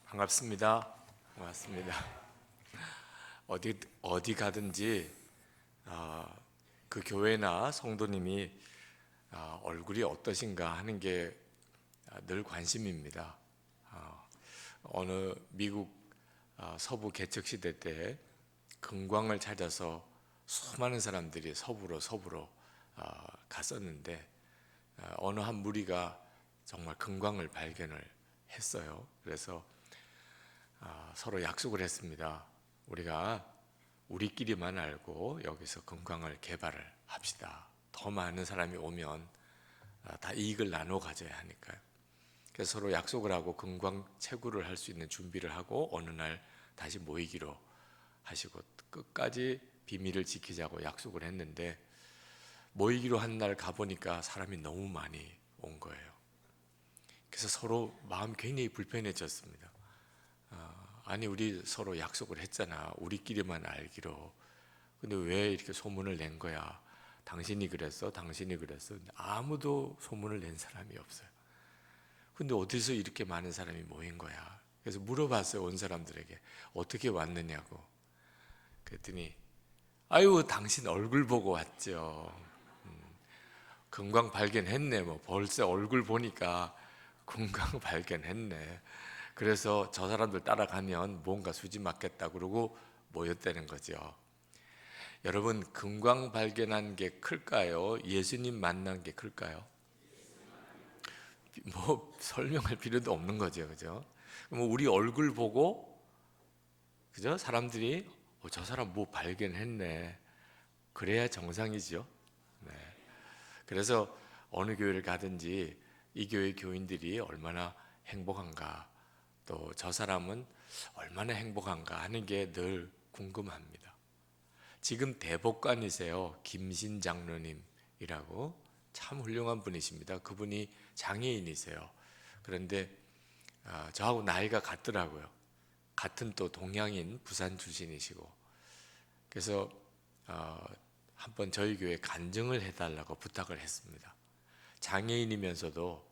반갑습니다. 반갑습니다. 어디 가든지 그 교회나 성도님이 얼굴이 어떠신가 하는 게 늘 관심입니다. 어느 미국 서부 개척 시대 때 금광을 찾아서 수많은 사람들이 서부로 갔었는데 어느 한 무리가 정말 금광을 발견을 했어요. 그래서 서로 약속을 했습니다. 우리가 우리끼리만 알고 여기서 금광을 개발을 합시다. 더 많은 사람이 오면 다 이익을 나눠 가져야 하니까요. 그래서 서로 약속을 하고 금광 채굴을 할 수 있는 준비를 하고 어느 날 다시 모이기로 하시고 끝까지 비밀을 지키자고 약속을 했는데, 모이기로 한 날 가보니까 사람이 너무 많이 온 거예요. 그래서 서로 마음이 굉장히 불편해졌습니다. 아니, 우리 서로 약속을 했잖아. 우리끼리만 알기로. 근데 왜 이렇게 소문을 낸 거야? 당신이 그랬어? 당신이 그랬어? 아무도 소문을 낸 사람이 없어요. 근데 어디서 이렇게 많은 사람이 모인 거야? 그래서 물어봤어요. 온 사람들에게 어떻게 왔느냐고. 그랬더니 아유, 당신 얼굴 보고 왔죠. 금광 발견했네. 뭐 벌써 얼굴 보니까 금광 발견했네. 그래서 저 사람들 따라가면 뭔가 수지 맞겠다 그러고 모였다는 거죠. 여러분, 금광 발견한 게 클까요? 예수님 만난 게 클까요? 뭐 설명할 필요도 없는 거죠, 그죠? 뭐 우리 얼굴 보고, 그죠? 사람들이 저 사람 뭐 발견했네. 그래야 정상이죠. 네. 그래서 어느 교회를 가든지 이 교회 교인들이 얼마나 행복한가, 또 저 사람은 얼마나 행복한가 하는 게 늘 궁금합니다. 지금 대법관이세요. 김신 장로님이라고 참 훌륭한 분이십니다. 그분이 장애인이세요. 그런데 저하고 나이가 같더라고요. 같은 또 동양인 부산 출신이시고, 그래서 한번 저희 교회 간증을 해달라고 부탁을 했습니다. 장애인이면서도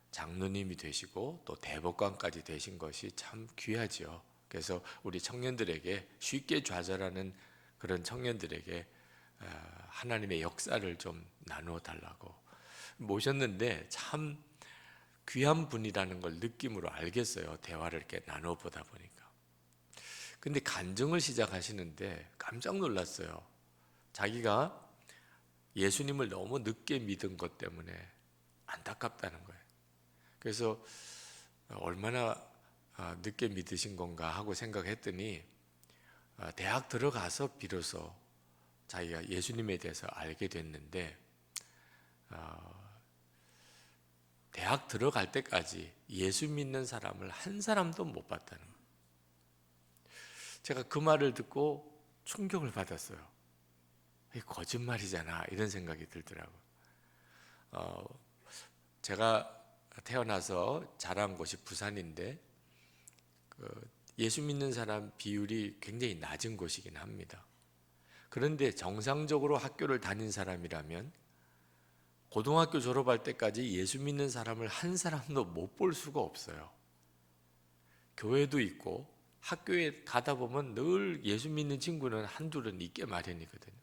장로님이 되시고 또 대법관까지 되신 것이 참 귀하죠. 그래서 우리 청년들에게, 쉽게 좌절하는 그런 청년들에게 하나님의 역사를 좀 나누어 달라고 모셨는데, 참 귀한 분이라는 걸 느낌으로 알겠어요. 대화를 이렇게 나눠 보다 보니까. 근데 간증을 시작하시는데 깜짝 놀랐어요. 자기가 예수님을 너무 늦게 믿은 것 때문에 안타깝다는 거예요. 그래서 얼마나 늦게 믿으신 건가 하고 생각했더니 대학 들어가서 비로소 자기가 예수님에 대해서 알게 됐는데, 대학 들어갈 때까지 예수 믿는 사람을 한 사람도 못 봤다는 거예요. 제가 그 말을 듣고 충격을 받았어요. 이게 거짓말이잖아, 이런 생각이 들더라고요. 제가 태어나서 자란 곳이 부산인데 예수 믿는 사람 비율이 굉장히 낮은 곳이긴 합니다. 그런데 정상적으로 학교를 다닌 사람이라면 고등학교 졸업할 때까지 예수 믿는 사람을 한 사람도 못 볼 수가 없어요. 교회도 있고 학교에 가다 보면 늘 예수 믿는 친구는 한둘은 있게 마련이거든요.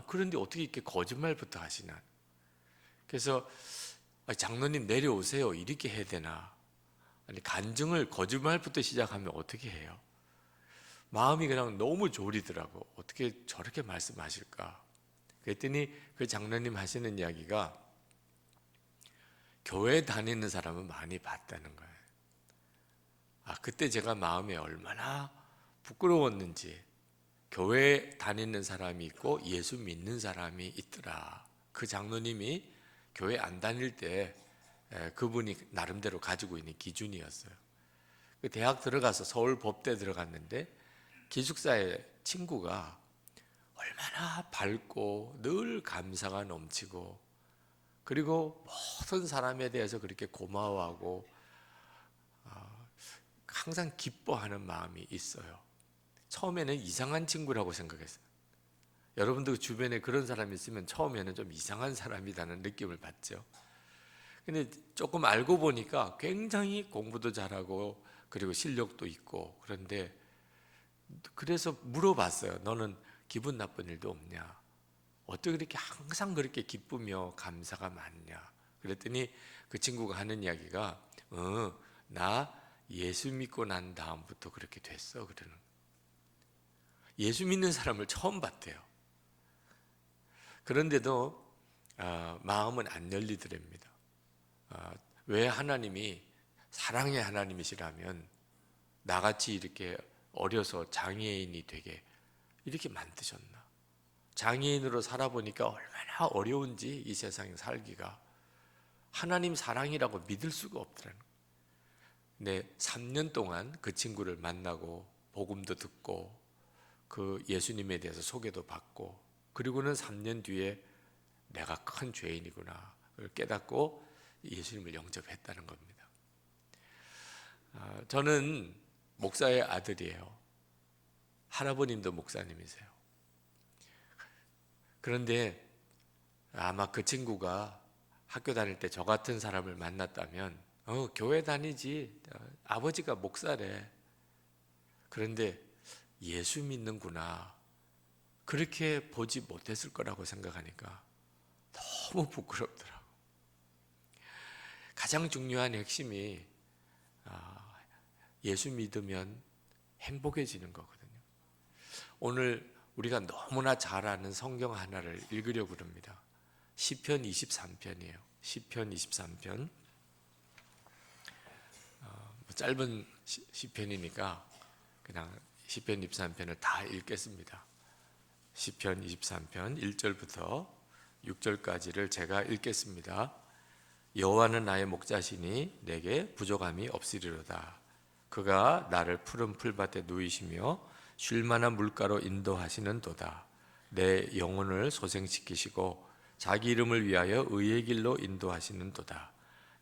그런데 어떻게 이렇게 거짓말부터 하시나? 그래서 장로님 내려오세요, 이렇게 해야 되나? 아니, 간증을 거짓말부터 시작하면 어떻게 해요? 마음이 그냥 너무 졸이더라고. 어떻게 저렇게 말씀하실까? 그랬더니 그 장로님 하시는 이야기가, 교회 다니는 사람은 많이 봤다는 거예요. 그때 제가 마음에 얼마나 부끄러웠는지. 교회 다니는 사람이 있고 예수 믿는 사람이 있더라. 그 장로님이 교회 안 다닐 때 그분이 나름대로 가지고 있는 기준이었어요. 그 대학 들어가서 서울 법대 들어갔는데 기숙사의 친구가 얼마나 밝고 늘 감사가 넘치고, 그리고 모든 사람에 대해서 그렇게 고마워하고 항상 기뻐하는 마음이 있어요. 처음에는 이상한 친구라고 생각했어요. 여러분도 주변에 그런 사람이 있으면 처음에는 좀 이상한 사람이라는 느낌을 받죠. 근데 조금 알고 보니까 굉장히 공부도 잘하고 그리고 실력도 있고. 그런데 그래서 물어봤어요. 너는 기분 나쁜 일도 없냐? 어떻게 그렇게 항상 그렇게 기쁘며 감사가 많냐? 그랬더니 그 친구가 하는 이야기가 나 예수 믿고 난 다음부터 그렇게 됐어. 그러는. 예수 믿는 사람을 처음 봤대요. 그런데도 마음은 안 열리더랍니다. 왜 하나님이 사랑의 하나님이시라면 나같이 이렇게 어려서 장애인이 되게 이렇게 만드셨나? 장애인으로 살아보니까 얼마나 어려운지 이 세상에 살기가 하나님 사랑이라고 믿을 수가 없더라는 거예요. 근데 3년 동안 그 친구를 만나고 복음도 듣고 그 예수님에 대해서 소개도 받고 그리고는 3년 뒤에 내가 큰 죄인이구나 깨닫고 예수님을 영접했다는 겁니다. 저는 목사의 아들이에요. 할아버님도 목사님이세요. 그런데 아마 그 친구가 학교 다닐 때 저 같은 사람을 만났다면 교회 다니지, 아버지가 목사래. 그런데 예수 믿는구나 그렇게 보지 못했을 거라고 생각하니까 너무 부끄럽더라고. 가장 중요한 핵심이 예수 믿으면 행복해지는 거거든요. 오늘 우리가 너무나 잘 아는 성경 하나를 읽으려고 합니다. 시편 23편이에요. 시편 23편. 짧은 시편이니까 그냥 시편 23편을 다 읽겠습니다. 시편 23편 1절부터 6절까지를 제가 읽겠습니다. 여호와는 나의 목자시니 내게 부족함이 없으리로다. 그가 나를 푸른 풀밭에 누이시며 쉴 만한 물가로 인도하시는도다. 내 영혼을 소생시키시고 자기 이름을 위하여 의의 길로 인도하시는도다.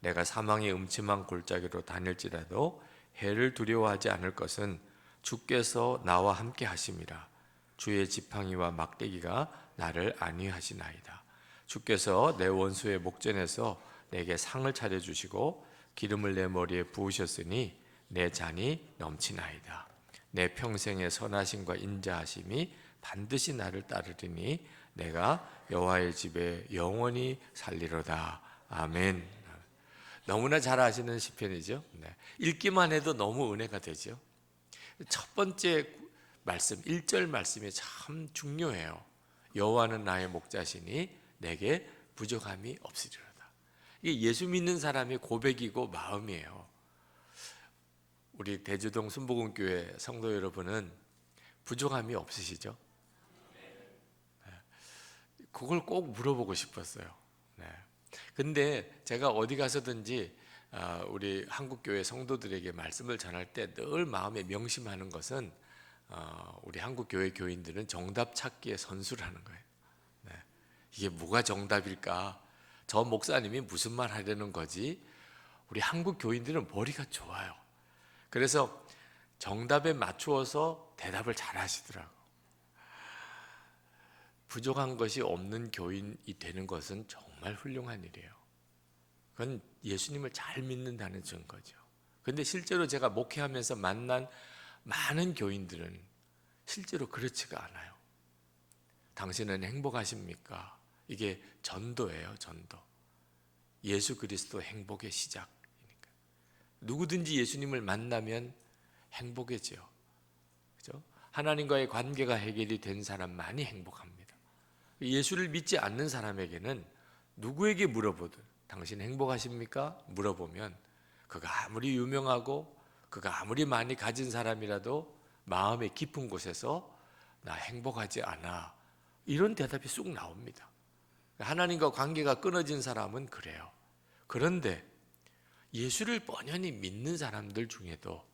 내가 사망의 음침한 골짜기로 다닐지라도 해를 두려워하지 않을 것은 주께서 나와 함께 하심이라. 주의 지팡이와 막대기가 나를 안위하시나이다. 주께서 내 원수의 목전에서 내게 상을 차려주시고 기름을 내 머리에 부으셨으니 내 잔이 넘치나이다. 내 평생의 선하심과 인자하심이 반드시 나를 따르리니 내가 여호와의 집에 영원히 살리로다. 아멘. 너무나 잘 아시는 시편이죠. 읽기만 해도 너무 은혜가 되죠. 첫 번째 말씀, 1절 말씀이 참 중요해요. 여호와는 나의 목자시니 내게 부족함이 없으리로다. 이게 예수 믿는 사람의 고백이고 마음이에요. 우리 대주동 순복음교회 성도 여러분은 부족함이 없으시죠? 그걸 꼭 물어보고 싶었어요. 근데 제가 어디 가서든지 우리 한국교회 성도들에게 말씀을 전할 때 늘 마음에 명심하는 것은 우리 한국교회 교인들은 정답 찾기에 선수라는 거예요. 이게 뭐가 정답일까? 저 목사님이 무슨 말 하려는 거지? 우리 한국 교인들은 머리가 좋아요. 그래서 정답에 맞추어서 대답을 잘 하시더라고. 부족한 것이 없는 교인이 되는 것은 정말 훌륭한 일이에요. 그건 예수님을 잘 믿는다는 증거죠. 그런데 실제로 제가 목회하면서 만난 많은 교인들은 실제로 그렇지가 않아요. 당신은 행복하십니까? 이게 전도예요, 전도. 예수 그리스도 행복의 시작이니까. 누구든지 예수님을 만나면 행복해져요. 그죠? 하나님과의 관계가 해결이 된 사람만이 행복합니다. 예수를 믿지 않는 사람에게는 누구에게 물어보든 당신 행복하십니까? 물어보면 그가 아무리 유명하고 그가 아무리 많이 가진 사람이라도 마음의 깊은 곳에서 나 행복하지 않아. 이런 대답이 쑥 나옵니다. 하나님과 관계가 끊어진 사람은 그래요. 그런데 예수를 뻔히 믿는 사람들 중에도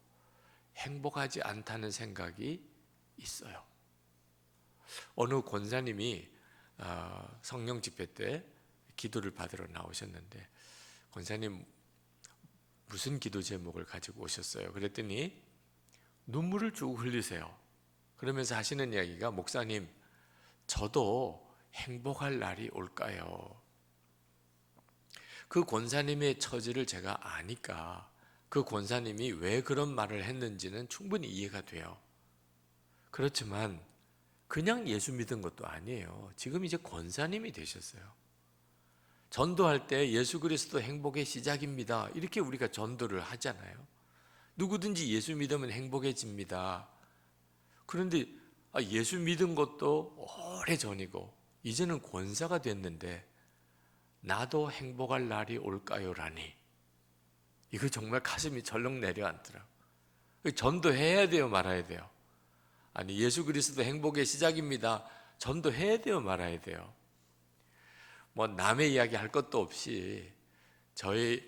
행복하지 않다는 생각이 있어요. 어느 권사님이 성령 집회 때 기도를 받으러 나오셨는데 권사님 무슨 기도 제목을 가지고 오셨어요? 그랬더니 눈물을 쭉 흘리세요. 그러면서 하시는 이야기가 목사님 저도 행복할 날이 올까요? 그 권사님의 처지를 제가 아니까 그 권사님이 왜 그런 말을 했는지는 충분히 이해가 돼요. 그렇지만 그냥 예수 믿은 것도 아니에요. 지금 이제 권사님이 되셨어요. 전도할 때 예수 그리스도 행복의 시작입니다, 이렇게 우리가 전도를 하잖아요. 누구든지 예수 믿으면 행복해집니다. 그런데 예수 믿은 것도 오래전이고 이제는 권사가 됐는데 나도 행복할 날이 올까요라니, 이거 정말 가슴이 절렁 내려앉더라고요. 전도해야 돼요, 말아야 돼요? 아니, 예수 그리스도 행복의 시작입니다, 전도해야 돼요, 말아야 돼요? 뭐 남의 이야기 할 것도 없이 저의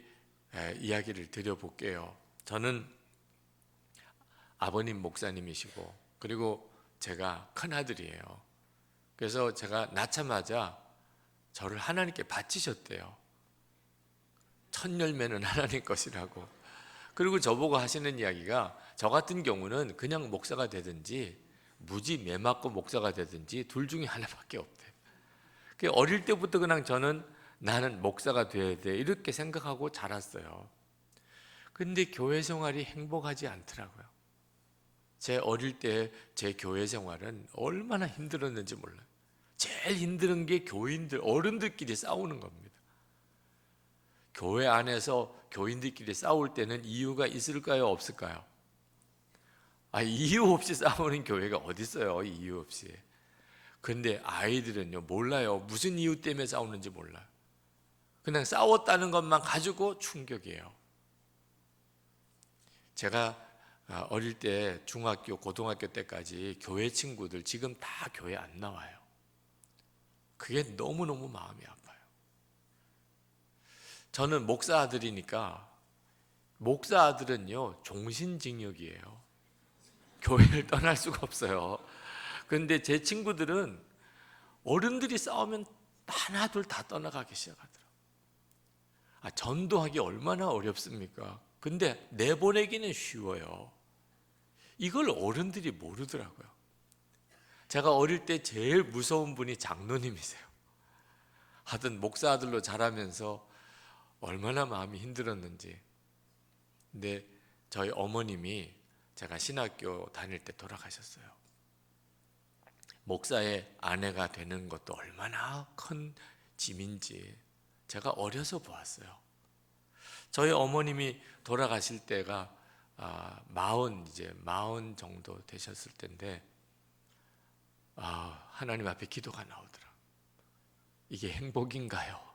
이야기를 드려볼게요. 저는 아버님 목사님이시고 그리고 제가 큰아들이에요. 그래서 제가 낳자마자 저를 하나님께 바치셨대요. 첫 열매는 하나님 것이라고. 그리고 저보고 하시는 이야기가, 저 같은 경우는 그냥 목사가 되든지 무지 매 맞고 목사가 되든지 둘 중에 하나밖에 없대요. 어릴 때부터 그냥 저는 나는 목사가 돼야 돼 이렇게 생각하고 자랐어요. 근데 교회 생활이 행복하지 않더라고요. 제 어릴 때 제 교회 생활은 얼마나 힘들었는지 몰라요. 제일 힘든 게 교인들, 어른들끼리 싸우는 겁니다. 교회 안에서 교인들끼리 싸울 때는 이유가 있을까요, 없을까요? 이유 없이 싸우는 교회가 어디 있어요, 이유 없이. 근데 아이들은요, 몰라요. 무슨 이유 때문에 싸우는지 몰라요. 그냥 싸웠다는 것만 가지고 충격이에요. 제가 어릴 때 중학교, 고등학교 때까지 교회 친구들 지금 다 교회 안 나와요. 그게 너무너무 마음이 아파요. 저는 목사 아들이니까, 목사 아들은요 종신직역이에요. 교회를 떠날 수가 없어요. 그런데 제 친구들은 어른들이 싸우면 하나 둘 다 떠나가기 시작하더라고요. 전도하기 얼마나 어렵습니까? 근데 내보내기는 쉬워요. 이걸 어른들이 모르더라고요. 제가 어릴 때 제일 무서운 분이 장로님이세요. 하여튼 목사 아들로 자라면서 얼마나 마음이 힘들었는지. 근데 저희 어머님이 제가 신학교 다닐 때 돌아가셨어요. 목사의 아내가 되는 것도 얼마나 큰 짐인지 제가 어려서 보았어요. 저희 어머님이 돌아가실 때가 마흔 정도 되셨을 때인데 하나님 앞에 기도가 나오더라. 이게 행복인가요?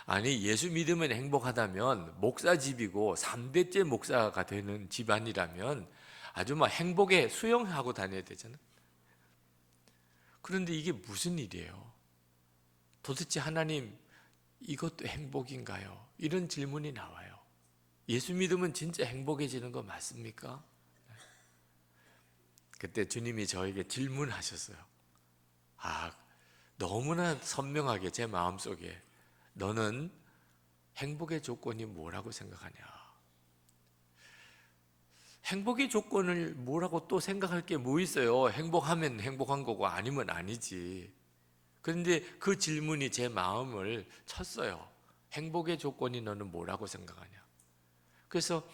아니, 예수 믿으면 행복하다면 목사 집이고 3대째 목사가 되는 집안이라면 아주 막 행복에 수영하고 다녀야 되잖아요. 그런데 이게 무슨 일이에요? 도대체 하나님, 이것도 행복인가요? 이런 질문이 나와요. 예수 믿으면 진짜 행복해지는 거 맞습니까? 그때 주님이 저에게 질문하셨어요. 너무나 선명하게 제 마음속에, 너는 행복의 조건이 뭐라고 생각하냐? 행복의 조건을 뭐라고 또 생각할 게 뭐 있어요? 행복하면 행복한 거고 아니면 아니지. 그런데 그 질문이 제 마음을 쳤어요. 행복의 조건이 너는 뭐라고 생각하냐? 그래서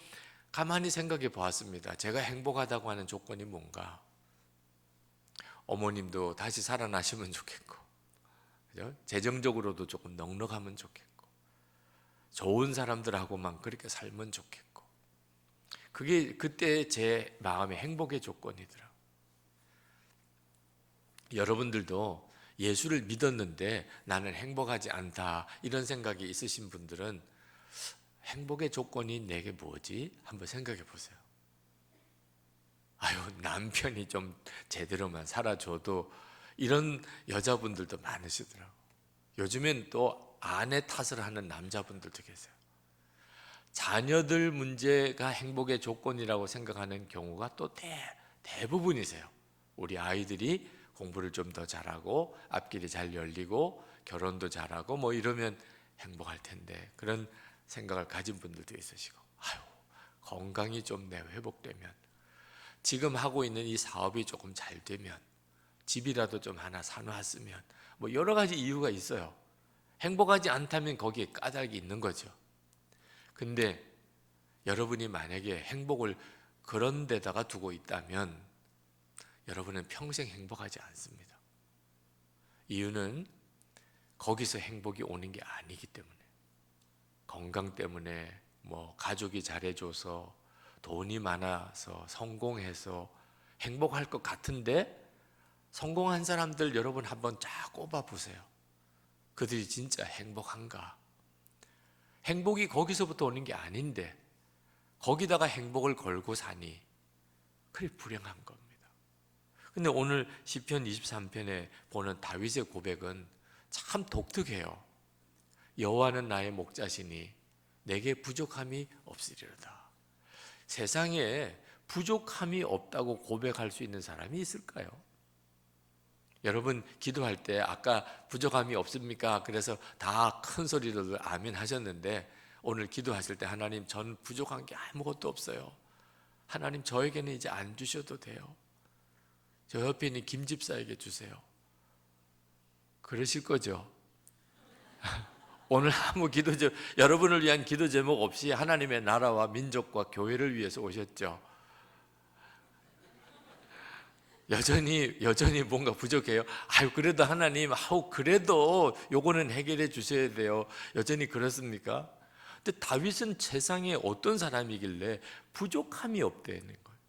가만히 생각해 보았습니다. 제가 행복하다고 하는 조건이 뭔가? 어머님도 다시 살아나시면 좋겠고, 그죠? 재정적으로도 조금 넉넉하면 좋겠고, 좋은 사람들하고만 그렇게 살면 좋겠고, 그게 그때 제 마음의 행복의 조건이더라고요. 여러분들도 예수를 믿었는데 나는 행복하지 않다, 이런 생각이 있으신 분들은 행복의 조건이 내게 뭐지? 한번 생각해 보세요. 남편이 좀 제대로만 살아줘도, 이런 여자분들도 많으시더라고요. 요즘엔 또 아내 탓을 하는 남자분들도 계세요. 자녀들 문제가 행복의 조건이라고 생각하는 경우가 또 대부분이세요. 우리 아이들이 공부를 좀 더 잘하고 앞길이 잘 열리고 결혼도 잘하고 뭐 이러면 행복할 텐데, 그런 생각을 가진 분들도 있으시고, 건강이 좀 회복되면, 지금 하고 있는 이 사업이 조금 잘 되면, 집이라도 좀 하나 사놨으면, 뭐 여러 가지 이유가 있어요. 행복하지 않다면 거기에 까닭이 있는 거죠. 근데 여러분이 만약에 행복을 그런 데다가 두고 있다면 여러분은 평생 행복하지 않습니다. 이유는 거기서 행복이 오는 게 아니기 때문에, 건강 때문에, 가족이 잘해줘서, 돈이 많아서, 성공해서 행복할 것 같은데, 성공한 사람들 여러분 한번 쫙 꼽아 보세요. 그들이 진짜 행복한가? 행복이 거기서부터 오는 게 아닌데 거기다가 행복을 걸고 사니 그리 불행한 겁니다. 근데 오늘 시편 23편에 보는 다윗의 고백은 참 독특해요. 여호와는 나의 목자시니 내게 부족함이 없으리로다. 세상에 부족함이 없다고 고백할 수 있는 사람이 있을까요? 여러분 기도할 때 아까 부족함이 없습니까? 그래서 다 큰 소리로 아멘 하셨는데 오늘 기도하실 때 하나님 전 부족한 게 아무것도 없어요. 하나님 저에게는 이제 안 주셔도 돼요. 저 옆에 있는 김 집사에게 주세요. 그러실 거죠? 오늘 아무 여러분을 위한 기도 제목 없이 하나님의 나라와 민족과 교회를 위해서 오셨죠? 여전히 뭔가 부족해요. 그래도 하나님, 그래도 요거는 해결해 주셔야 돼요. 여전히 그렇습니까? 근데 다윗은 세상에 어떤 사람이길래 부족함이 없다는 거예요.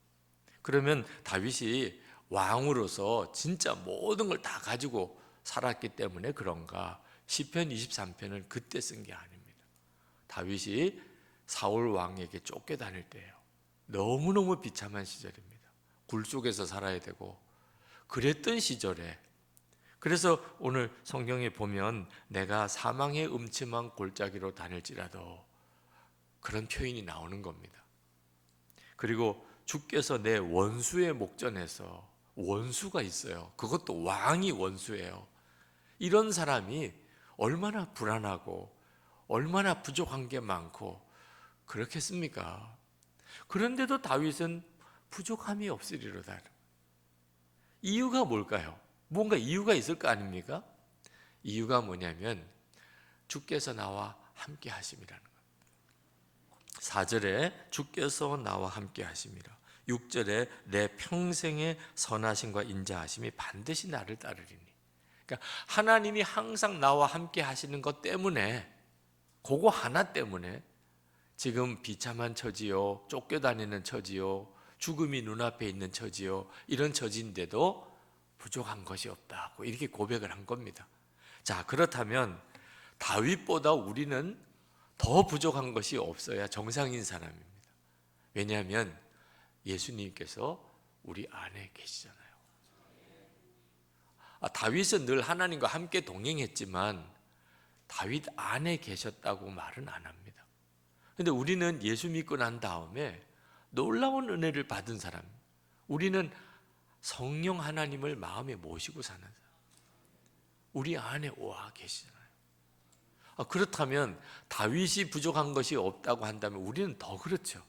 그러면 다윗이 왕으로서 진짜 모든 걸 다 가지고 살았기 때문에 그런가? 시편 23편은 그때 쓴 게 아닙니다. 다윗이 사울 왕에게 쫓겨다닐 때예요. 너무너무 비참한 시절입니다. 굴 속에서 살아야 되고 그랬던 시절에, 그래서 오늘 성경에 보면 내가 사망의 음침한 골짜기로 다닐지라도 그런 표현이 나오는 겁니다. 그리고 주께서 내 원수의 목전에서, 원수가 있어요. 그것도 왕이 원수예요. 이런 사람이 얼마나 불안하고 얼마나 부족한 게 많고 그렇겠습니까? 그런데도 다윗은 부족함이 없으리로다. 이유가 뭘까요? 뭔가 이유가 있을 거 아닙니까? 이유가 뭐냐면 주께서 나와 함께 하심이라는 것. 4절에 주께서 나와 함께 하심이라. 6절에 내 평생의 선하심과 인자하심이 반드시 나를 따르리니. 그러니까 하나님이 항상 나와 함께 하시는 것 때문에, 그거 하나 때문에 지금 비참한 처지요, 쫓겨다니는 처지요, 죽음이 눈앞에 있는 처지요, 이런 처지인데도 부족한 것이 없다고 이렇게 고백을 한 겁니다. 자, 그렇다면 다윗보다 우리는 더 부족한 것이 없어야 정상인 사람입니다. 왜냐하면 예수님께서 우리 안에 계시잖아요. 다윗은 늘 하나님과 함께 동행했지만 다윗 안에 계셨다고 말은 안 합니다. 근데 우리는 예수 믿고 난 다음에 놀라운 은혜를 받은 사람, 우리는 성령 하나님을 마음에 모시고 사는 사람, 우리 안에 와 계시잖아요. 그렇다면 다윗이 부족한 것이 없다고 한다면 우리는 더 그렇죠.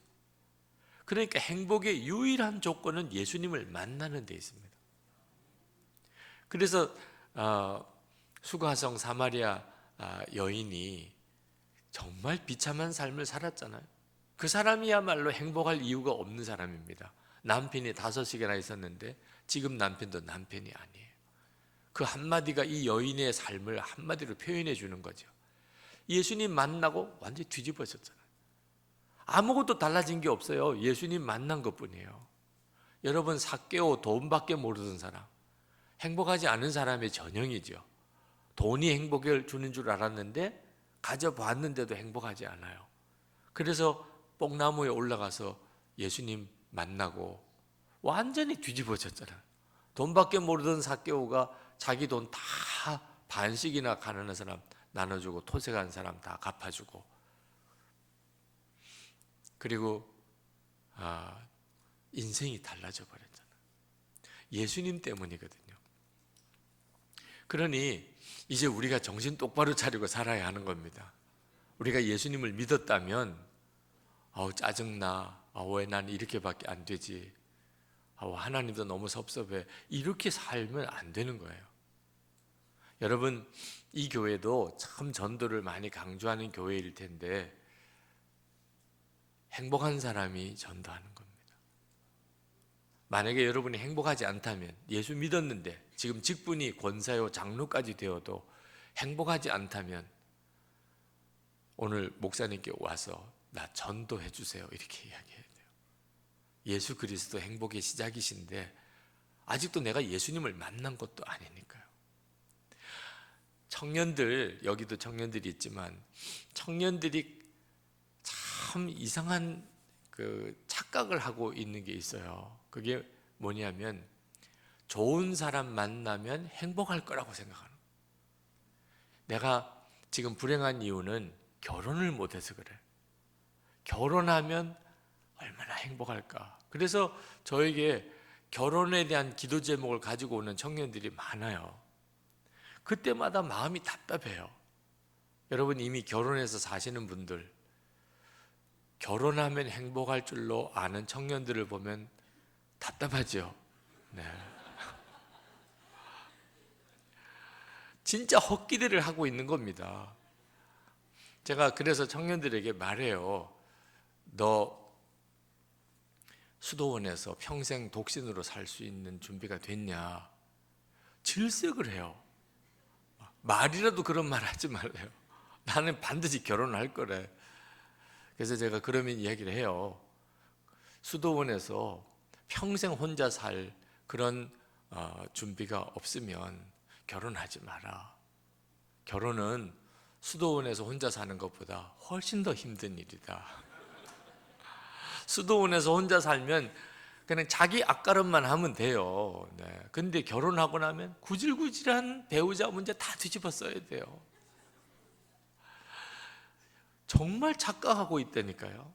그러니까 행복의 유일한 조건은 예수님을 만나는 데 있습니다. 그래서 수가성 사마리아 여인이 정말 비참한 삶을 살았잖아요. 그 사람이야말로 행복할 이유가 없는 사람입니다. 남편이 5씩이나 있었는데 지금 남편도 남편이 아니에요. 그 한마디가 이 여인의 삶을 한마디로 표현해 주는 거죠. 예수님 만나고 완전히 뒤집어졌잖아요. 아무것도 달라진 게 없어요. 예수님 만난 것뿐이에요. 여러분, 삭개오, 돈밖에 모르던 사람, 행복하지 않은 사람의 전형이죠. 돈이 행복을 주는 줄 알았는데 가져봤는데도 행복하지 않아요. 그래서 뽕나무에 올라가서 예수님 만나고 완전히 뒤집어졌잖아요. 돈밖에 모르던 삭개오가 자기 돈 다 반씩이나 가난한 사람 나눠주고 토색한 사람 다 갚아주고, 그리고 인생이 달라져 버렸잖아요. 예수님 때문이거든요. 그러니 이제 우리가 정신 똑바로 차리고 살아야 하는 겁니다. 우리가 예수님을 믿었다면 짜증나, 왜 난 이렇게밖에 안 되지, 하나님도 너무 섭섭해, 이렇게 살면 안 되는 거예요. 여러분, 이 교회도 참 전도를 많이 강조하는 교회일 텐데 행복한 사람이 전도하는 겁니다. 만약에 여러분이 행복하지 않다면, 예수 믿었는데 지금 직분이 권사요 장로까지 되어도 행복하지 않다면 오늘 목사님께 와서 나 전도해 주세요 이렇게 이야기해야 돼요. 예수 그리스도 행복의 시작이신데 아직도 내가 예수님을 만난 것도 아니니까요. 청년들, 여기도 청년들이 있지만 청년들이 참 이상한 그 착각을 하고 있는 게 있어요. 그게 뭐냐면 좋은 사람 만나면 행복할 거라고 생각하는 거예요. 내가 지금 불행한 이유는 결혼을 못해서 그래. 결혼하면 얼마나 행복할까. 그래서 저에게 결혼에 대한 기도 제목을 가지고 오는 청년들이 많아요. 그때마다 마음이 답답해요. 여러분 이미 결혼해서 사시는 분들, 결혼하면 행복할 줄로 아는 청년들을 보면 답답하죠. 네. 진짜 헛기대를 하고 있는 겁니다. 제가 그래서 청년들에게 말해요. 너 수도원에서 평생 독신으로 살 수 있는 준비가 됐냐? 질색을 해요. 말이라도 그런 말 하지 말래요. 나는 반드시 결혼할 거래. 그래서 제가 그러면 이야기를 해요. 수도원에서 평생 혼자 살 그런 준비가 없으면 결혼하지 마라. 결혼은 수도원에서 혼자 사는 것보다 훨씬 더 힘든 일이다. 수도원에서 혼자 살면 그냥 자기 앞가름만 하면 돼요. 네. 근데 결혼하고 나면 구질구질한 배우자 문제 다 뒤집어 써야 돼요. 정말 착각하고 있다니까요.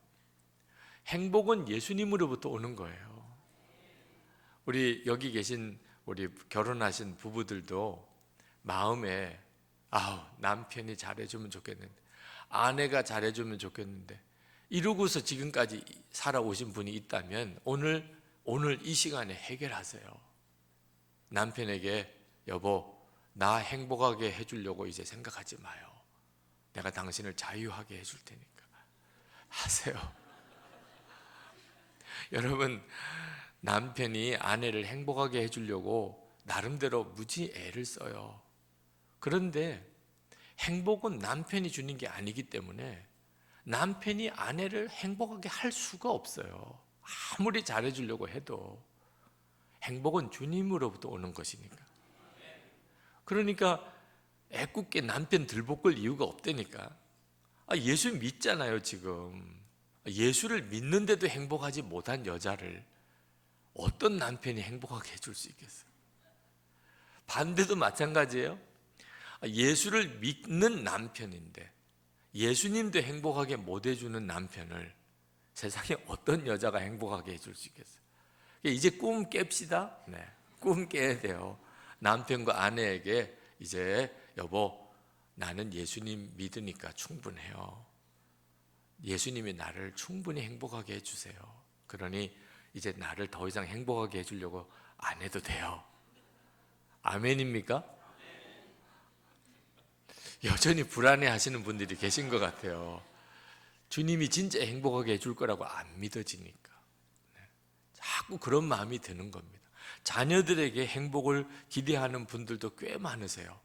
행복은 예수님으로부터 오는 거예요. 우리 여기 계신 우리 결혼하신 부부들도 마음에 남편이 잘해주면 좋겠는데, 아내가 잘해주면 좋겠는데, 이러고서 지금까지 살아오신 분이 있다면 오늘 이 시간에 해결하세요. 남편에게 여보, 나 행복하게 해주려고 이제 생각하지 마요. 내가 당신을 자유하게 해줄 테니까 하세요. 여러분, 남편이 아내를 행복하게 해주려고 나름대로 무지 애를 써요. 그런데 행복은 남편이 주는 게 아니기 때문에 남편이 아내를 행복하게 할 수가 없어요. 아무리 잘해주려고 해도 행복은 주님으로부터 오는 것이니까. 그러니까 애꿎게 남편 들볶을 이유가 없다니까. 예수 믿잖아요 지금. 예수를 믿는데도 행복하지 못한 여자를 어떤 남편이 행복하게 해줄 수 있겠어요? 반대도 마찬가지예요. 예수를 믿는 남편인데 예수님도 행복하게 못 해주는 남편을 세상에 어떤 여자가 행복하게 해줄 수 있겠어요? 이제 꿈 깹시다. 네, 꿈 깨야 돼요. 남편과 아내에게 이제 여보, 나는 예수님 믿으니까 충분해요. 예수님이 나를 충분히 행복하게 해주세요. 그러니 이제 나를 더 이상 행복하게 해주려고 안 해도 돼요. 아멘입니까? 여전히 불안해 하시는 분들이 계신 것 같아요. 주님이 진짜 행복하게 해줄 거라고 안 믿어지니까. 자꾸 그런 마음이 드는 겁니다. 자녀들에게 행복을 기대하는 분들도 꽤 많으세요.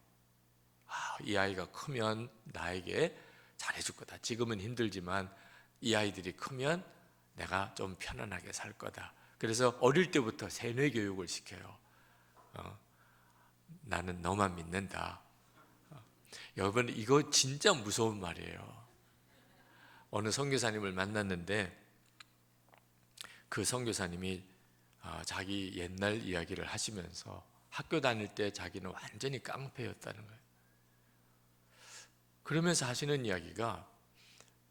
이 아이가 크면 나에게 잘해줄 거다. 지금은 힘들지만 이 아이들이 크면 내가 좀 편안하게 살 거다. 그래서 어릴 때부터 세뇌 교육을 시켜요. 나는 너만 믿는다. 여러분, 이거 진짜 무서운 말이에요. 어느 선교사님을 만났는데 그 선교사님이 자기 옛날 이야기를 하시면서 학교 다닐 때 자기는 완전히 깡패였다는 거예요. 그러면서 하시는 이야기가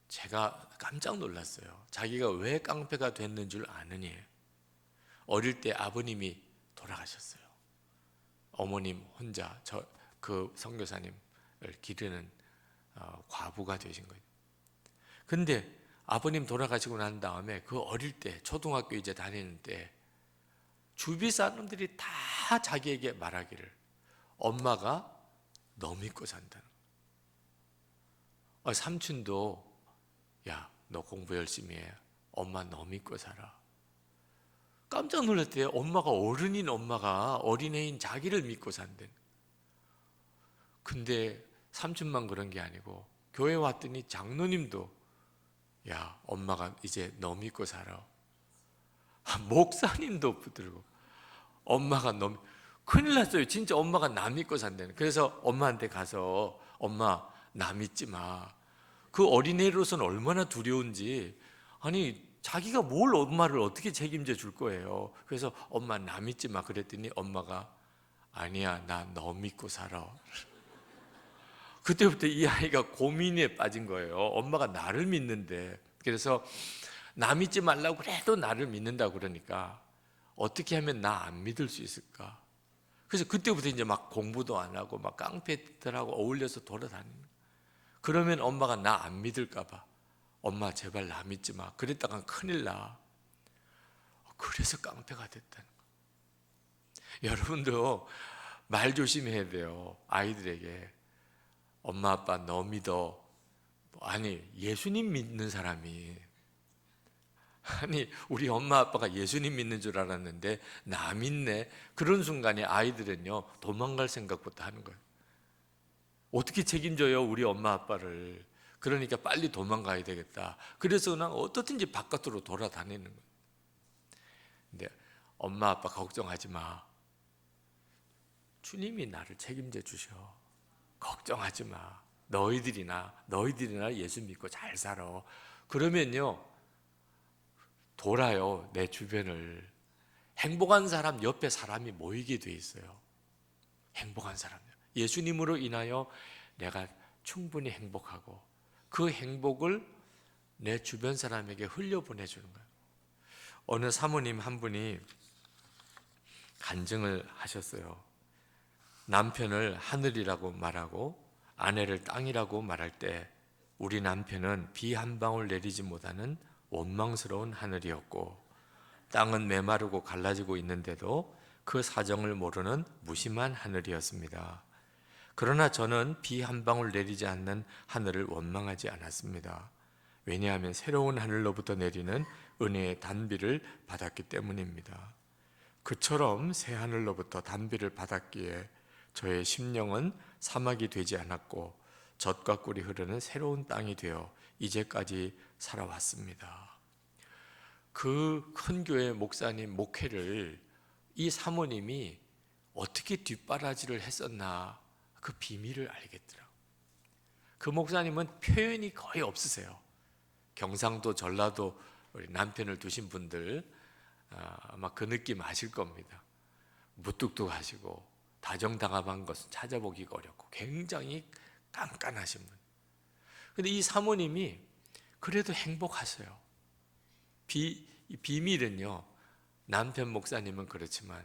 제가 깜짝 놀랐어요. 자기가 왜 깡패가 됐는 줄 아느니, 어릴 때 아버님이 돌아가셨어요. 어머님 혼자 그 선교사님을 기르는 과부가 되신 거예요. 근데 아버님 돌아가시고 난 다음에 그 어릴 때 초등학교 이제 다니는 때 주위 사람들이 다 자기에게 말하기를 엄마가 너 믿고 산다는 거예요. 삼촌도 야, 너 공부 열심히 해. 엄마 너 믿고 살아. 깜짝 놀랐대요. 엄마가 어른인 엄마가 어린애인 자기를 믿고 산대. 근데 삼촌만 그런 게 아니고 교회 왔더니 장로님도 야 엄마가 이제 너 믿고 살아. 목사님도 붙들고 엄마가 너 큰일 났어요. 진짜 엄마가 나 믿고 산다는. 그래서 엄마한테 가서 엄마 나 믿지 마. 그 어린애로서는 얼마나 두려운지. 아니 자기가 뭘 엄마를 어떻게 책임져 줄 거예요. 그래서 엄마 나 믿지 마 그랬더니 엄마가 아니야 나 너 믿고 살아. 그때부터 이 아이가 고민에 빠진 거예요. 엄마가 나를 믿는데. 그래서 나 믿지 말라고 그래도 나를 믿는다 그러니까 어떻게 하면 나 안 믿을 수 있을까? 그래서 그때부터 이제 막 공부도 안 하고 막 깡패들하고 어울려서 돌아다니는 거예요. 그러면 엄마가 나 안 믿을까 봐 엄마 제발 나 믿지 마. 그랬다간 큰일 나. 그래서 깡패가 됐다는 거예요. 여러분도 말 조심해야 돼요. 아이들에게 엄마 아빠 너 믿어. 아니 예수님 믿는 사람이 아니 우리 엄마 아빠가 예수님 믿는 줄 알았는데 나 믿네. 그런 순간에 아이들은요 도망갈 생각부터 하는 거예요. 어떻게 책임져요 우리 엄마 아빠를. 그러니까 빨리 도망가야 되겠다. 그래서 그냥 어떻든지 바깥으로 돌아다니는 거예요. 근데 엄마 아빠 걱정하지 마. 주님이 나를 책임져 주셔. 걱정하지 마. 너희들이나 예수 믿고 잘 살아. 그러면요 돌아요 내 주변을. 행복한 사람 옆에 사람이 모이게 돼 있어요. 행복한 사람들. 예수님으로 인하여 내가 충분히 행복하고 그 행복을 내 주변 사람에게 흘려보내주는 거예요. 어느 사모님 한 분이 간증을 하셨어요. 남편을 하늘이라고 말하고 아내를 땅이라고 말할 때 우리 남편은 비 한 방울 내리지 못하는 원망스러운 하늘이었고 땅은 메마르고 갈라지고 있는데도 그 사정을 모르는 무심한 하늘이었습니다. 그러나 저는 비 한 방울 내리지 않는 하늘을 원망하지 않았습니다. 왜냐하면 새로운 하늘로부터 내리는 은혜의 단비를 받았기 때문입니다. 그처럼 새 하늘로부터 단비를 받았기에 저의 심령은 사막이 되지 않았고 젖과 꿀이 흐르는 새로운 땅이 되어 이제까지 살아왔습니다. 그 큰 교회 목사님 목회를 이 사모님이 어떻게 뒷바라지를 했었나 그 비밀을 알겠더라고요. 그 목사님은 표현이 거의 없으세요. 경상도 전라도 우리 남편을 두신 분들 아마 그 느낌 아실 겁니다. 무뚝뚝하시고 다정다감한 것은 찾아보기가 어렵고 굉장히 깐깐하신 분. 근데 이 사모님이 그래도 행복하세요. 비밀은요 남편 목사님은 그렇지만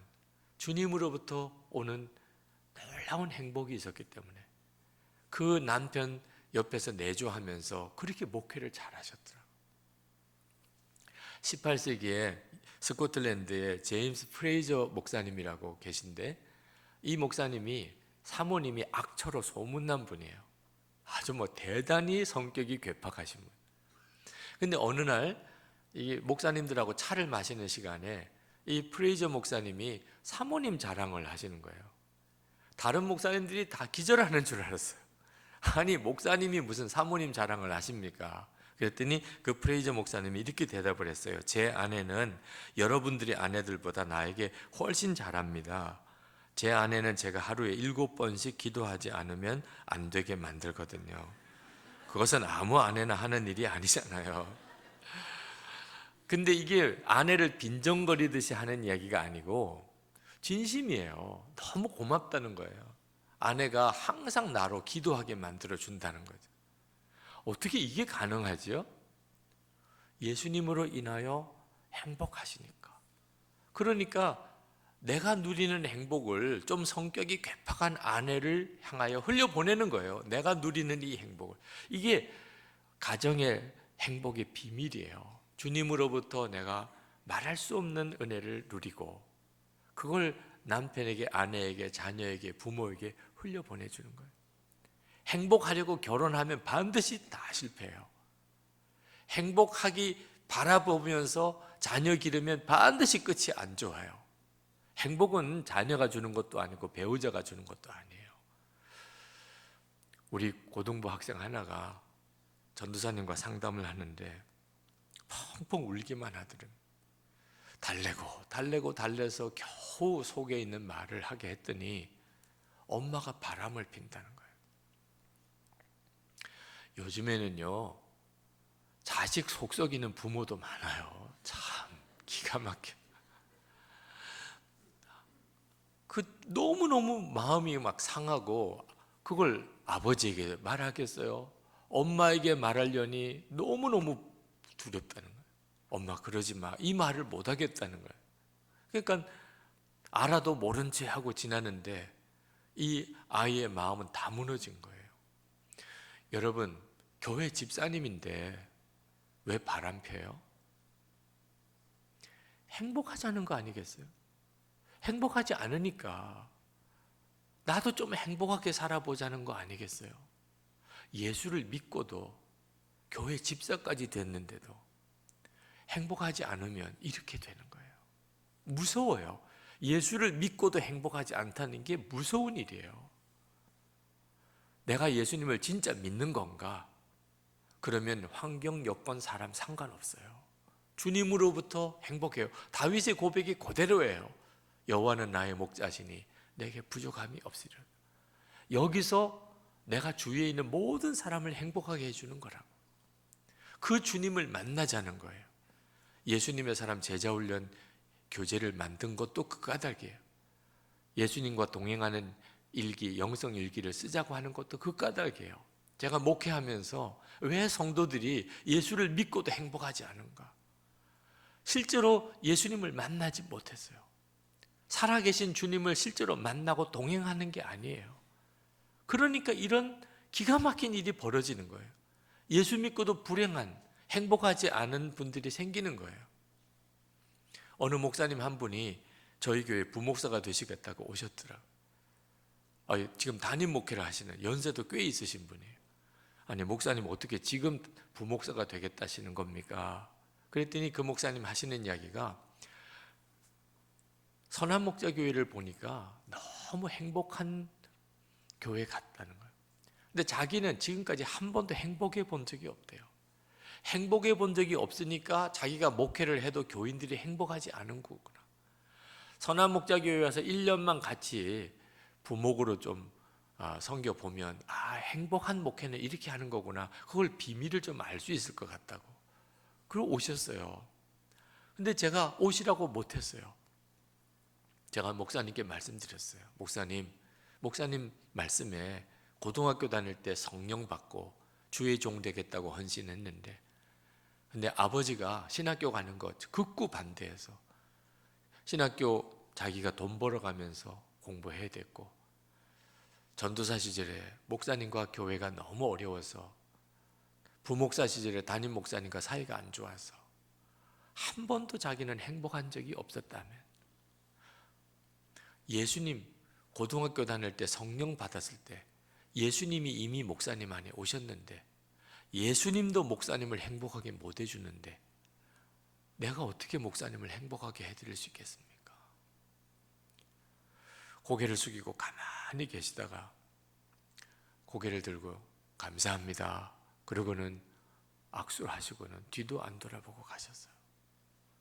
주님으로부터 오는 놀라운 행복이 있었기 때문에 그 남편 옆에서 내조하면서 그렇게 목회를 잘 하셨더라고요. 18세기에 스코틀랜드에 제임스 프레이저 목사님이라고 계신데 이 목사님이 사모님이 악처로 소문난 분이에요. 아주 대단히 성격이 괴팍하신 분. 근데 어느 날 이 목사님들하고 차를 마시는 시간에 이 프레이저 목사님이 사모님 자랑을 하시는 거예요. 다른 목사님들이 다 기절하는 줄 알았어요. 아니 목사님이 무슨 사모님 자랑을 하십니까? 그랬더니 그 프레이저 목사님이 이렇게 대답을 했어요. 제 아내는 여러분들의 아내들보다 나에게 훨씬 잘합니다. 제 아내는 제가 하루에 7번씩 기도하지 않으면 안 되게 만들거든요. 그것은 아무 아내나 하는 일이 아니잖아요. 근데 이게 아내를 빈정거리듯이 하는 이야기가 아니고 진심이에요. 너무 고맙다는 거예요. 아내가 항상 나로 기도하게 만들어 준다는 거죠. 어떻게 이게 가능하지요? 예수님으로 인하여 행복하시니까. 그러니까 내가 누리는 행복을 좀 성격이 괴팍한 아내를 향하여 흘려보내는 거예요. 내가 누리는 이 행복을. 이게 가정의 행복의 비밀이에요. 주님으로부터 내가 말할 수 없는 은혜를 누리고 그걸 남편에게, 아내에게, 자녀에게, 부모에게 흘려보내주는 거예요. 행복하려고 결혼하면 반드시 다 실패해요. 행복하기 바라보면서 자녀 기르면 반드시 끝이 안 좋아요. 행복은 자녀가 주는 것도 아니고 배우자가 주는 것도 아니에요. 우리 고등부 학생 하나가 전도사님과 상담을 하는데 펑펑 울기만 하더래요. 달래서 겨우 속에 있는 말을 하게 했더니 엄마가 바람을 핀다는 거예요. 요즘에는요, 자식 속 썩이는 부모도 많아요. 참 기가 막혀. 너무너무 마음이 막 상하고 그걸 아버지에게 말하겠어요? 엄마에게 말하려니 너무너무 두렵다는 거예요. 엄마 그러지 마. 이 말을 못 하겠다는 거예요. 그러니까 알아도 모른 채 하고 지나는데 이 아이의 마음은 다 무너진 거예요. 여러분, 교회 집사님인데 왜 바람 펴요? 행복하자는 거 아니겠어요? 행복하지 않으니까 나도 좀 행복하게 살아보자는 거 아니겠어요? 예수를 믿고도 교회 집사까지 됐는데도 행복하지 않으면 이렇게 되는 거예요. 무서워요. 예수를 믿고도 행복하지 않다는 게 무서운 일이에요. 내가 예수님을 진짜 믿는 건가? 그러면 환경, 여건, 사람 상관없어요. 주님으로부터 행복해요. 다윗의 고백이 그대로예요. 여호와는 나의 목자시니 내게 부족함이 없으리라. 여기서 내가 주위에 있는 모든 사람을 행복하게 해주는 거라고. 그 주님을 만나자는 거예요. 예수님의 사람 제자훈련 교재를 만든 것도 그 까닭이에요. 예수님과 동행하는 일기, 영성 일기를 쓰자고 하는 것도 그 까닭이에요. 제가 목회하면서 왜 성도들이 예수를 믿고도 행복하지 않은가? 실제로 예수님을 만나지 못했어요. 살아계신 주님을 실제로 만나고 동행하는 게 아니에요. 그러니까 이런 기가 막힌 일이 벌어지는 거예요. 예수 믿고도 불행한, 행복하지 않은 분들이 생기는 거예요. 어느 목사님 한 분이 저희 교회 부목사가 되시겠다고 오셨더라고요. 지금 담임 목회를 하시는, 연세도 꽤 있으신 분이에요. 아니 목사님 어떻게 지금 부목사가 되겠다시는 겁니까? 그랬더니 그 목사님 하시는 이야기가 선한목자교회를 보니까 너무 행복한 교회 같다는 거예요. 근데 자기는 지금까지 한 번도 행복해 본 적이 없대요. 행복해 본 적이 없으니까 자기가 목회를 해도 교인들이 행복하지 않은 거구나. 선한목자교회 와서 1년만 같이 부목으로 좀 섬겨보면 행복한 목회는 이렇게 하는 거구나. 그걸 비밀을 좀 알 수 있을 것 같다고. 그러고 오셨어요. 근데 제가 오시라고 못했어요. 제가 목사님께 말씀드렸어요. 목사님 말씀에 고등학교 다닐 때 성령 받고 주의 종 되겠다고 헌신했는데, 근데 아버지가 신학교 가는 거 극구 반대해서 신학교 자기가 돈 벌어가면서 공부해야 됐고, 전도사 시절에 목사님과 교회가 너무 어려워서 부목사 시절에 담임 목사님과 사이가 안 좋아서 한 번도 자기는 행복한 적이 없었다면, 예수님 고등학교 다닐 때 성령 받았을 때 예수님이 이미 목사님 안에 오셨는데 예수님도 목사님을 행복하게 못 해주는데 내가 어떻게 목사님을 행복하게 해드릴 수 있겠습니까? 고개를 숙이고 가만히 계시다가 고개를 들고 감사합니다. 그러고는 악수를 하시고는 뒤도 안 돌아보고 가셨어요.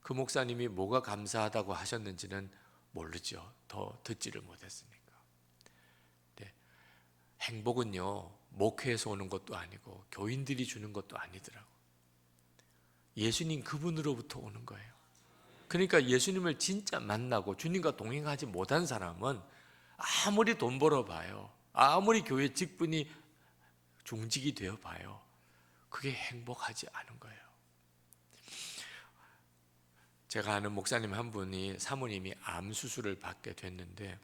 그 목사님이 뭐가 감사하다고 하셨는지는 모르죠. 더 듣지를 못했으니까. 네. 행복은요, 목회에서 오는 것도 아니고 교인들이 주는 것도 아니더라고. 예수님 그분으로부터 오는 거예요. 그러니까 예수님을 진짜 만나고 주님과 동행하지 못한 사람은 아무리 돈 벌어봐요, 아무리 교회 직분이 중직이 되어봐요, 그게 행복하지 않은 거예요. 제가 아는 목사님 한 분이 사모님이 암 수술을 받게 됐는데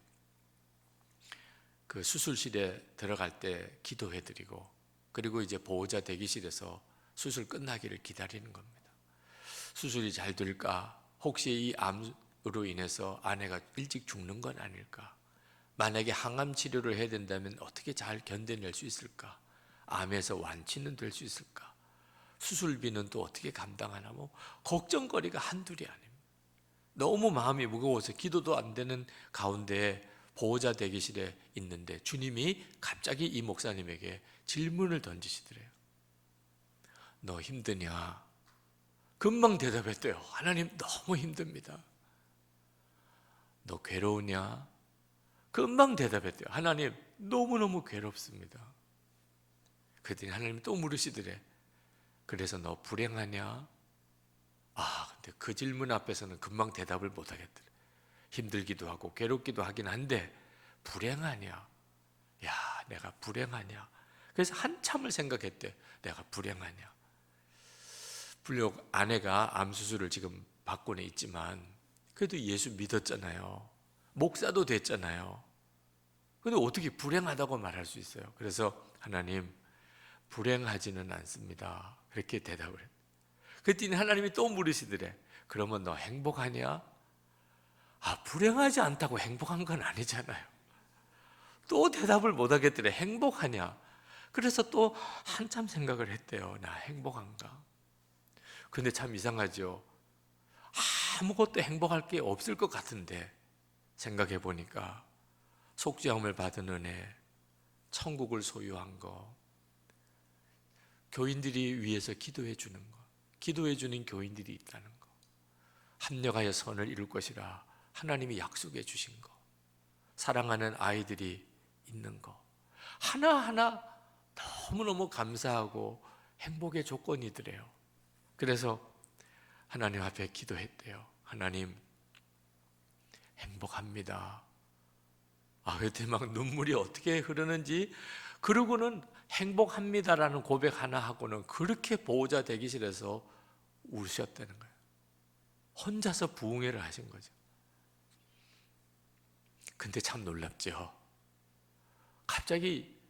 그 수술실에 들어갈 때 기도해드리고, 그리고 이제 보호자 대기실에서 수술 끝나기를 기다리는 겁니다. 수술이 잘 될까? 혹시 이 암으로 인해서 아내가 일찍 죽는 건 아닐까? 만약에 항암 치료를 해야 된다면 어떻게 잘 견뎌낼 수 있을까? 암에서 완치는 될 수 있을까? 수술비는 또 어떻게 감당하나, 뭐 걱정거리가 한둘이 아닙니다. 너무 마음이 무거워서 기도도 안 되는 가운데 보호자 대기실에 있는데 주님이 갑자기 이 목사님에게 질문을 던지시더래요. 너 힘드냐? 금방 대답했대요. 하나님, 너무 힘듭니다. 너 괴로우냐? 금방 대답했대요. 하나님, 너무너무 괴롭습니다. 그랬더니 하나님이 또 물으시더래. 그래서 너 불행하냐? 근데 그 질문 앞에서는 금방 대답을 못 하겠더래. 힘들기도 하고 괴롭기도 하긴 한데 불행하냐? 야, 내가 불행하냐? 그래서 한참을 생각했대. 내가 불행하냐? 불력 아내가 암 수술을 지금 받고는 있지만 그래도 예수 믿었잖아요. 목사도 됐잖아요. 근데 어떻게 불행하다고 말할 수 있어요? 그래서 하나님, 불행하지는 않습니다. 그렇게 대답을 했어요. 그랬더니 하나님이 또 물으시더래. 그러면 너 행복하냐? 불행하지 않다고 행복한 건 아니잖아요. 또 대답을 못 하겠더래. 행복하냐? 그래서 또 한참 생각을 했대요. 나 행복한가? 근데 참 이상하죠. 아무것도 행복할 게 없을 것 같은데 생각해 보니까 속죄함을 받은 은혜, 천국을 소유한 거, 교인들이 위해서 기도해 주는 거, 기도해 주는 교인들이 있다는 거, 합력하여 선을 이룰 것이라 하나님이 약속해 주신 거, 사랑하는 아이들이 있는 거, 하나하나 너무너무 감사하고 행복의 조건이더래요. 그래서 하나님 앞에 기도했대요. 하나님, 행복합니다. 그때 막 눈물이 어떻게 흐르는지, 그러고는 행복합니다라는 고백 하나 하고는 그렇게 보호자 대기실에서 우셨다는 거예요. 혼자서 부흥회를 하신 거죠. 근데 참 놀랍죠. 갑자기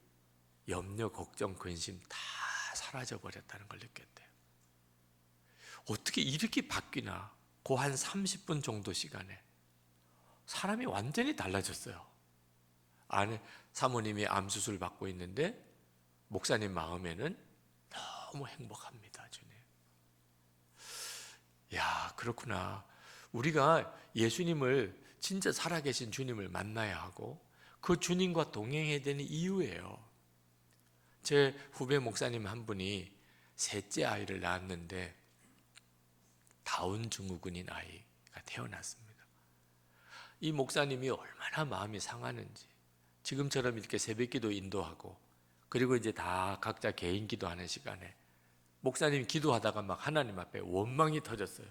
염려, 걱정, 근심 다 사라져 버렸다는 걸 느꼈대요. 어떻게 이렇게 바뀌나? 그 한 30분 정도 시간에 사람이 완전히 달라졌어요. 아내 사모님이 암 수술 받고 있는데 목사님 마음에는 너무 행복합니다, 주님. 야, 그렇구나. 우리가 예수님을, 진짜 살아계신 주님을 만나야 하고 그 주님과 동행해야 되는 이유예요. 제 후배 목사님 한 분이 셋째 아이를 낳았는데 다운 증후군인 아이가 태어났습니다. 이 목사님이 얼마나 마음이 상하는지, 지금처럼 이렇게 새벽기도 인도하고 그리고 이제 다 각자 개인 기도하는 시간에 목사님이 기도하다가 막 하나님 앞에 원망이 터졌어요.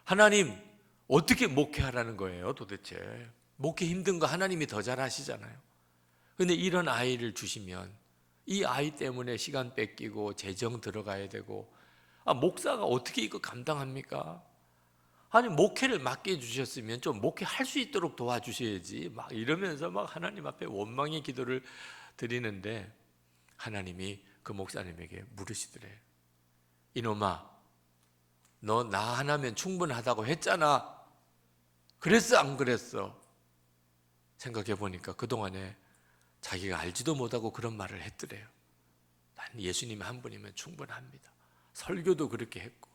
하나님, 어떻게 목회하라는 거예요 도대체? 목회 힘든 거 하나님이 더 잘하시잖아요. 근데 이런 아이를 주시면 이 아이 때문에 시간 뺏기고 재정 들어가야 되고, 목사가 어떻게 이거 감당합니까? 아니, 목회를 맡겨주셨으면 좀 목회할 수 있도록 도와주셔야지, 막 이러면서 막 하나님 앞에 원망의 기도를 드리는데 하나님이 그 목사님에게 물으시더래. 이놈아, 너 나 하나면 충분하다고 했잖아. 그랬어, 안 그랬어? 생각해 보니까 그동안에 자기가 알지도 못하고 그런 말을 했더래요. 난 예수님 한 분이면 충분합니다. 설교도 그렇게 했고.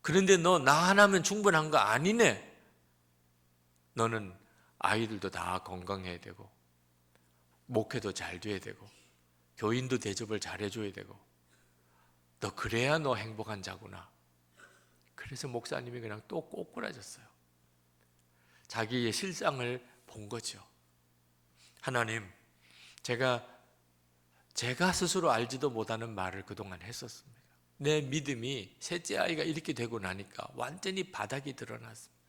그런데 너 나 하나면 충분한 거 아니네. 너는 아이들도 다 건강해야 되고 목회도 잘 돼야 되고 교인도 대접을 잘 해줘야 되고, 너 그래야 너 행복한 자구나. 그래서 목사님이 그냥 또 꼬꾸라졌어요. 자기의 실상을 본 거죠. 하나님, 제가 스스로 알지도 못하는 말을 그동안 했었습니다. 내 믿음이 셋째 아이가 이렇게 되고 나니까 완전히 바닥이 드러났습니다.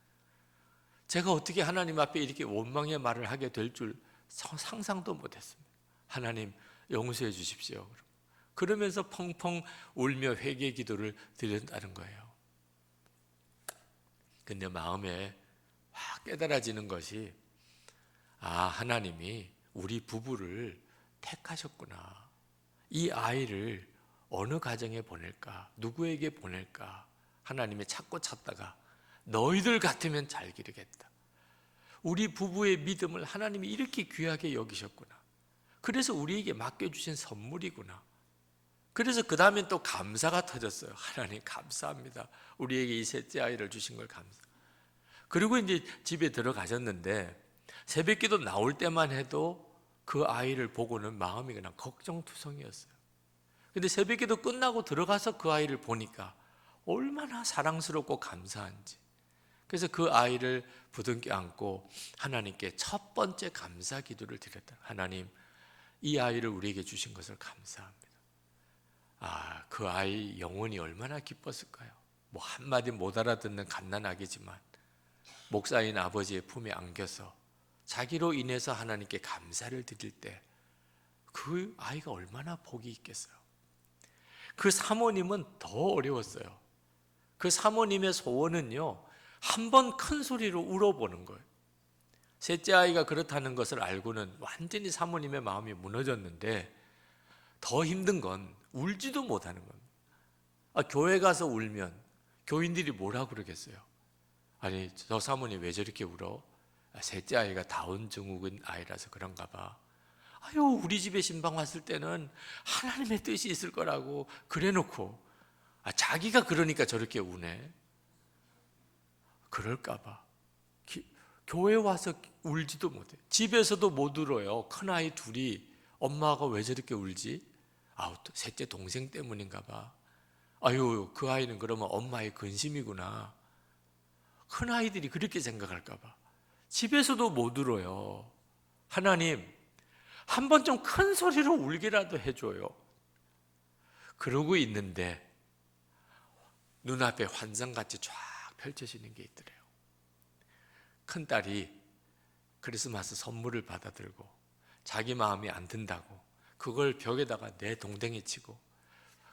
제가 어떻게 하나님 앞에 이렇게 원망의 말을 하게 될 줄 상상도 못했습니다. 하나님, 용서해 주십시오. 그러면서 펑펑 울며 회개 기도를 드린다는 거예요. 근데 마음에 확 깨달아지는 것이, 하나님이 우리 부부를 택하셨구나. 이 아이를 어느 가정에 보낼까? 누구에게 보낼까? 하나님이 찾다가 너희들 같으면 잘 기르겠다. 우리 부부의 믿음을 하나님이 이렇게 귀하게 여기셨구나. 그래서 우리에게 맡겨주신 선물이구나. 그래서 그 다음엔 또 감사가 터졌어요. 하나님 감사합니다. 우리에게 이 셋째 아이를 주신 걸 감사. 그리고 이제 집에 들어가셨는데 새벽기도 나올 때만 해도 그 아이를 보고는 마음이 그냥 걱정투성이었어요. 근데 새벽기도 끝나고 들어가서 그 아이를 보니까 얼마나 사랑스럽고 감사한지. 그래서 그 아이를 부둥켜 안고 하나님께 첫 번째 감사 기도를 드렸다. 하나님, 이 아이를 우리에게 주신 것을 감사합니다. 그 아이 영혼이 얼마나 기뻤을까요? 뭐 한마디 못 알아듣는 갓난아기지만 목사인 아버지의 품에 안겨서 자기로 인해서 하나님께 감사를 드릴 때 그 아이가 얼마나 복이 있겠어요. 그 사모님은 더 어려웠어요. 그 사모님의 소원은요, 한 번 큰 소리로 울어보는 거예요. 셋째 아이가 그렇다는 것을 알고는 완전히 사모님의 마음이 무너졌는데 더 힘든 건 울지도 못하는 겁니다. 교회 가서 울면 교인들이 뭐라고 그러겠어요? 아니, 저 사모님 왜 저렇게 울어? 셋째 아이가 다운 증후군 아이라서 그런가 봐. 우리 집에 신방 왔을 때는 하나님의 뜻이 있을 거라고 그래 놓고 자기가 그러니까 저렇게 우네. 그럴까 봐. 교회 와서 울지도 못해. 집에서도 못 울어요. 큰아이 둘이 엄마가 왜 저렇게 울지? 셋째 동생 때문인가 봐. 그 아이는 그러면 엄마의 근심이구나. 큰아이들이 그렇게 생각할까 봐. 집에서도 못 울어요. 하나님, 한 번 좀 큰 소리로 울기라도 해줘요. 그러고 있는데 눈앞에 환상같이 쫙 펼쳐지는 게 있더래요. 큰딸이 크리스마스 선물을 받아들고 자기 마음이 안 든다고 그걸 벽에다가 내 동댕이 치고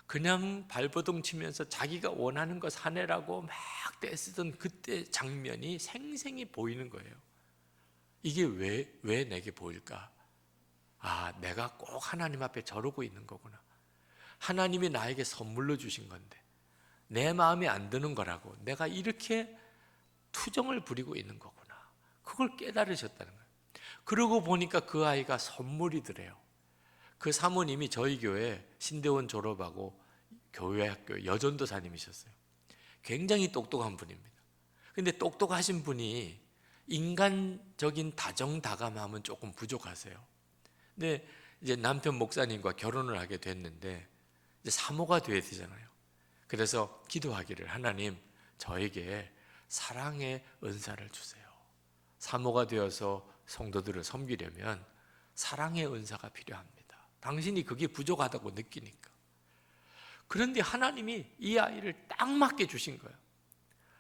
그냥 발버둥 치면서 자기가 원하는 거 사내라고 막 떼쓰던 그때 장면이 생생히 보이는 거예요. 이게 왜 내게 보일까? 내가 꼭 하나님 앞에 저러고 있는 거구나. 하나님이 나에게 선물로 주신 건데 내 마음에 안 드는 거라고 내가 이렇게 투정을 부리고 있는 거구나. 그걸 깨달으셨다는 거예요. 그러고 보니까 그 아이가 선물이더래요. 그 사모님이 저희 교회 신대원 졸업하고 교회 학교 여전도사님이셨어요. 굉장히 똑똑한 분입니다. 근데 똑똑하신 분이 인간적인 다정다감함은 조금 부족하세요. 근데 이제 남편 목사님과 결혼을 하게 됐는데 이제 사모가 돼야 되잖아요. 그래서 기도하기를 하나님 저에게 사랑의 은사를 주세요. 사모가 되어서 성도들을 섬기려면 사랑의 은사가 필요합니다. 당신이 그게 부족하다고 느끼니까. 그런데 하나님이 이 아이를 딱 맞게 주신 거예요.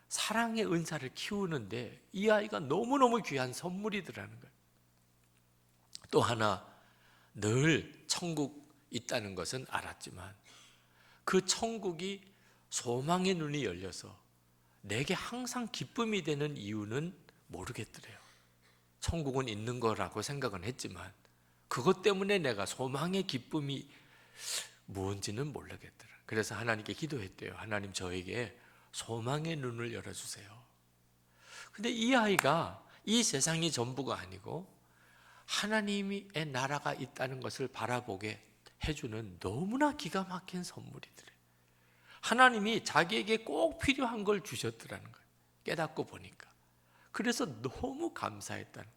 사랑의 은사를 키우는데 이 아이가 너무너무 귀한 선물이더라는 거예요. 또 하나, 늘 천국 있다는 것은 알았지만 그 천국이 소망의 눈이 열려서 내게 항상 기쁨이 되는 이유는 모르겠더래요. 천국은 있는 거라고 생각은 했지만 그것 때문에 내가 소망의 기쁨이 뭔지는 모르겠더라. 그래서 하나님께 기도했대요. 하나님 저에게 소망의 눈을 열어주세요. 근데 이 아이가 이 세상이 전부가 아니고 하나님의 나라가 있다는 것을 바라보게 해주는 너무나 기가 막힌 선물이더래. 하나님이 자기에게 꼭 필요한 걸 주셨더라는 거예요. 깨닫고 보니까. 그래서 너무 감사했다는 거예요.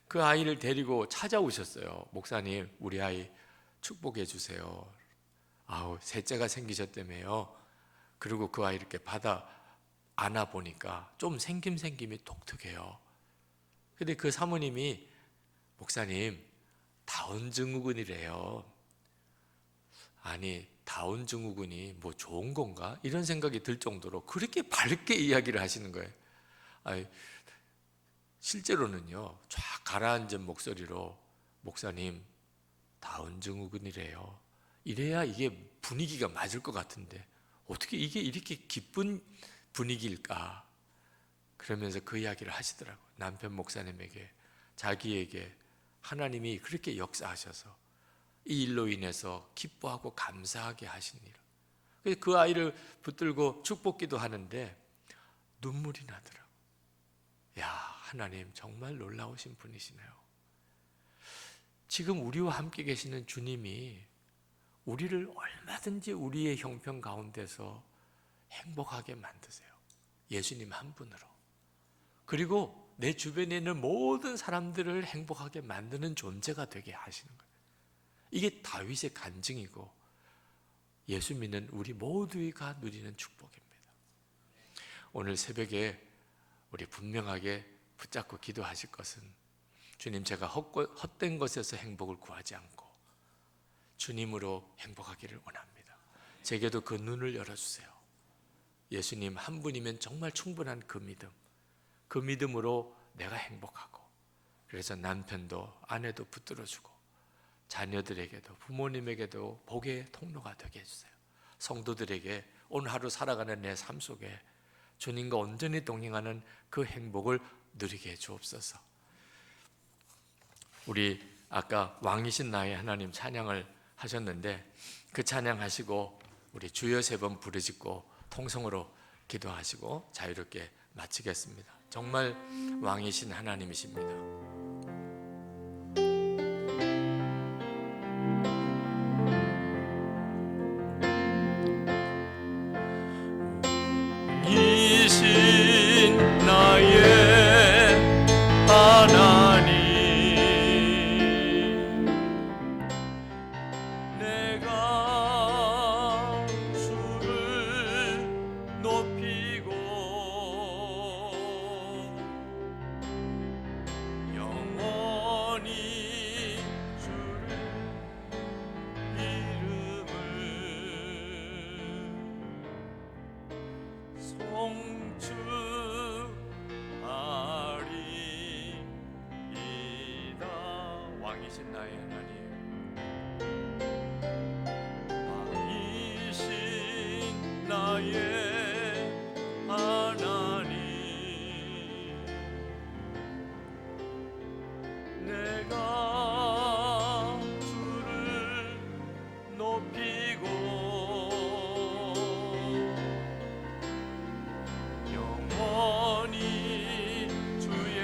그 아이를 데리고 찾아오셨어요. 목사님, 우리 아이 축복해 주세요. 셋째가 생기셨다며요. 그리고 그 아이 이렇게 받아 안아 보니까 좀 생김이 독특해요. 근데 그 사모님이 목사님, 다운 증후군이래요. 아니, 다운 증후군이 뭐 좋은 건가? 이런 생각이 들 정도로 그렇게 밝게 이야기를 하시는 거예요. 실제로는요, 쫙 가라앉은 목소리로 목사님, 다운 증후군이래요. 이래야 이게 분위기가 맞을 것 같은데 어떻게 이게 이렇게 기쁜 분위기일까? 그러면서 그 이야기를 하시더라고요. 남편 목사님에게 자기에게 하나님이 그렇게 역사하셔서 이 일로 인해서 기뻐하고 감사하게 하신 일. 그래서 그 아이를 붙들고 축복기도 하는데 눈물이 나더라고요. 하나님 정말 놀라우신 분이시네요. 지금 우리와 함께 계시는 주님이 우리를 얼마든지 우리의 형편 가운데서 행복하게 만드세요. 예수님 한 분으로. 그리고 내 주변에 있는 모든 사람들을 행복하게 만드는 존재가 되게 하시는 거예요. 이게 다윗의 간증이고 예수 믿는 우리 모두가 누리는 축복입니다. 오늘 새벽에 우리 분명하게 붙잡고 기도하실 것은, 주님, 제가 헛된 것에서 행복을 구하지 않고 주님으로 행복하기를 원합니다. 제게도 그 눈을 열어주세요. 예수님 한 분이면 정말 충분한 그 믿음, 그 믿음으로 내가 행복하고, 그래서 남편도 아내도 붙들어주고 자녀들에게도 부모님에게도 복의 통로가 되게 해주세요. 성도들에게 오늘 하루 살아가는 내 삶 속에 주님과 온전히 동행하는 그 행복을 누리게 해 주옵소서. 우리 아까 왕이신 나의 하나님 찬양을 하셨는데, 그 찬양하시고 우리 주여 3번 부르짖고 통성으로 기도하시고 자유롭게 마치겠습니다. 정말 왕이신 하나님이십니다. 이신 나의 하나님, 내가 주를 높이고 영원히 주를 이름을 송축하리이다. 왕이신 나의 하나님, 왕이신 나의 하나님, 내가 주를 높이고 영원히 주의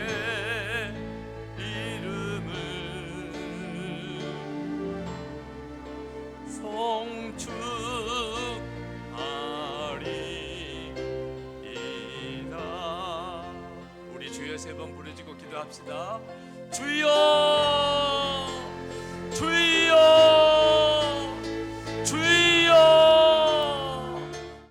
이름을 송축하리이다. 우리 주여 3번 부르짖고 기도합시다. 주여, 주여.